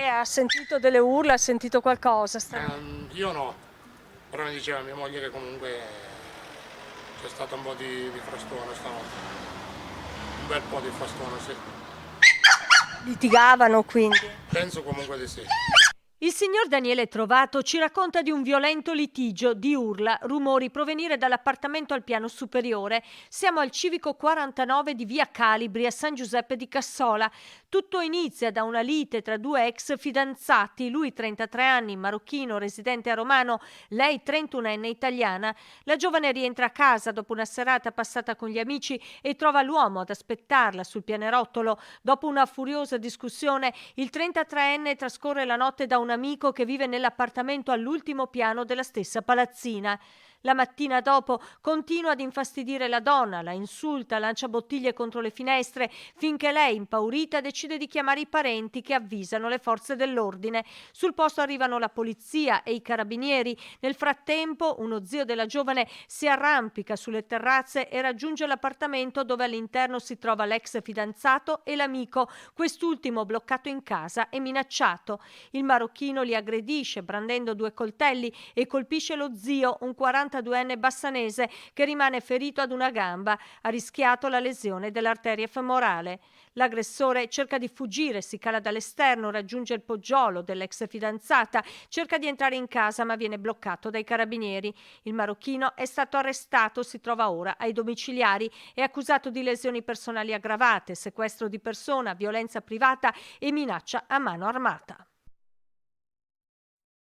Lei ha sentito delle urla, ha sentito qualcosa? Io no, però mi diceva mia moglie che comunque c'è stato un po' di frastone stanotte. Un bel po' di frastone, sì. Litigavano quindi? Penso comunque di sì. Il signor Daniele Trovato ci racconta di un violento litigio, di urla, rumori provenire dall'appartamento al piano superiore. Siamo al civico 49 di via Calibri a San Giuseppe di Cassola. Tutto inizia da una lite tra due ex fidanzati, lui 33 anni, marocchino, residente a Romano, lei 31enne italiana. La giovane rientra a casa dopo una serata passata con gli amici e trova l'uomo ad aspettarla sul pianerottolo. Dopo una furiosa discussione, il 33enne trascorre la notte da un amico che vive nell'appartamento all'ultimo piano della stessa palazzina. La mattina dopo continua ad infastidire la donna, la insulta, lancia bottiglie contro le finestre, finché lei, impaurita, decide di chiamare i parenti che avvisano le forze dell'ordine. Sul posto arrivano la polizia e i carabinieri. Nel frattempo, uno zio della giovane si arrampica sulle terrazze e raggiunge l'appartamento dove all'interno si trova l'ex fidanzato e l'amico, quest'ultimo bloccato in casa e minacciato. Il marocchino li aggredisce brandendo due coltelli e colpisce lo zio, un 42enne bassanese, che rimane ferito ad una gamba. Ha rischiato la lesione dell'arteria femorale. L'aggressore cerca di fuggire, si cala dall'esterno, raggiunge il poggiolo dell'ex fidanzata, cerca di entrare in casa ma viene bloccato dai carabinieri. Il marocchino è stato arrestato, si trova ora ai domiciliari, è accusato di lesioni personali aggravate, sequestro di persona, violenza privata e minaccia a mano armata.